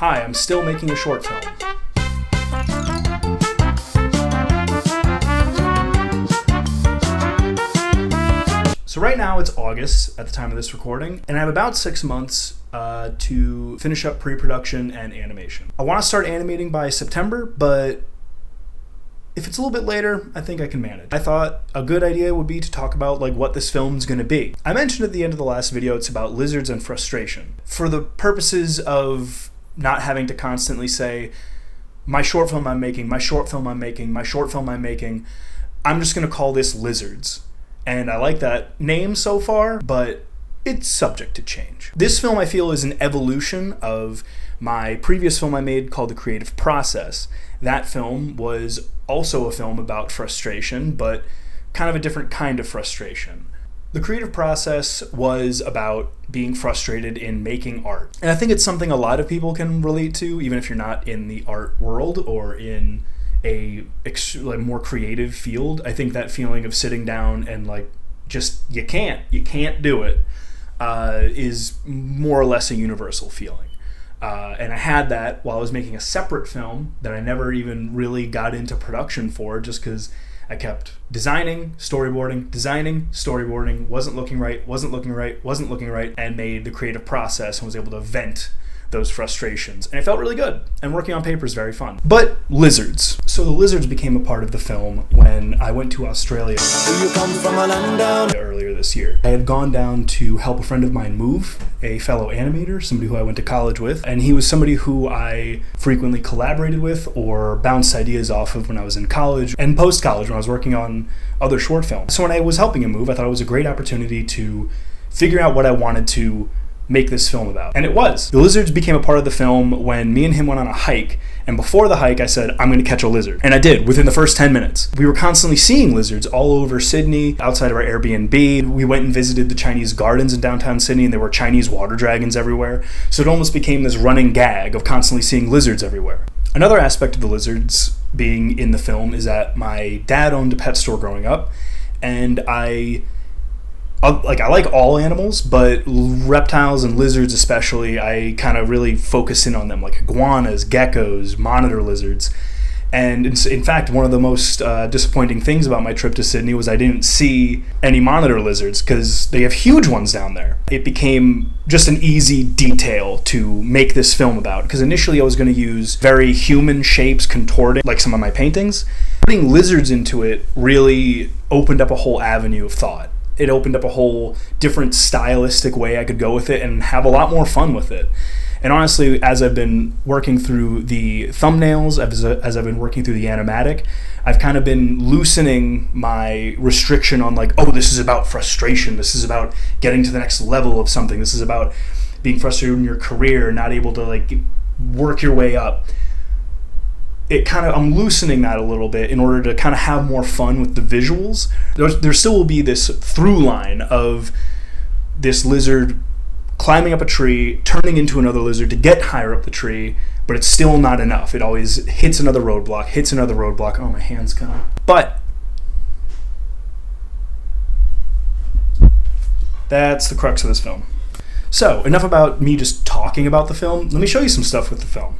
Hi, I'm still making a short film. So right now it's August at the time of this recording, and I have about 6 months to finish up pre-production and animation. I want to start animating by September, but if it's a little bit later, I think I can manage. I thought a good idea would be to talk about what this film's gonna be. I mentioned at the end of the last video it's about lizards and frustration. For the purposes of not having to constantly say, my short film I'm making, my short film I'm making, my short film I'm making, I'm just gonna call this Lizards. And I like that name so far, but it's subject to change. This film, I feel, is an evolution of my previous film I made called The Creative Process. That film was also a film about frustration, but kind of a different kind of frustration. The Creative Process was about being frustrated in making art. And I think it's something a lot of people can relate to, even if you're not in the art world or in a more creative field. I think that feeling of sitting down and you can't do it is more or less a universal feeling. And I had that while I was making a separate film that I never even really got into production for, just because I kept designing, storyboarding, wasn't looking right, and made The Creative Process and was able to vent those frustrations. And it felt really good, and working on paper is very fun. But lizards. So the lizards became a part of the film when I went to Australia earlier this year. I had gone down to help a friend of mine move, a fellow animator, somebody who I went to college with, and he was somebody who I frequently collaborated with or bounced ideas off of when I was in college and post-college when I was working on other short films. So when I was helping him move, I thought it was a great opportunity to figure out what I wanted to make this film about. And it was. The lizards became a part of the film when me and him went on a hike, and before the hike I said, I'm going to catch a lizard. And I did, within the first 10 minutes. We were constantly seeing lizards all over Sydney, outside of our Airbnb. We went and visited the Chinese gardens in downtown Sydney, and there were Chinese water dragons everywhere. So it almost became this running gag of constantly seeing lizards everywhere. Another aspect of the lizards being in the film is that my dad owned a pet store growing up, and I like all animals, but reptiles and lizards especially, I kind of really focus in on them, like iguanas, geckos, monitor lizards. And in fact, one of the most disappointing things about my trip to Sydney was I didn't see any monitor lizards because they have huge ones down there. It became just an easy detail to make this film about, because initially I was going to use very human shapes contorting, like some of my paintings. Putting lizards into it really opened up a whole avenue of thought. It opened up a whole different stylistic way I could go with it and have a lot more fun with it. And honestly, as I've been working through the thumbnails, as I've been working through the animatic, I've kind of been loosening my restriction on this is about frustration. This is about getting to the next level of something. This is about being frustrated in your career, not able to work your way up. I'm loosening that a little bit in order to kind of have more fun with the visuals. There still will be this through line of this lizard climbing up a tree, turning into another lizard to get higher up the tree, but it's still not enough. It always hits another roadblock. Oh, my hand's kind of... But that's the crux of this film. So, enough about me just talking about the film. Let me show you some stuff with the film.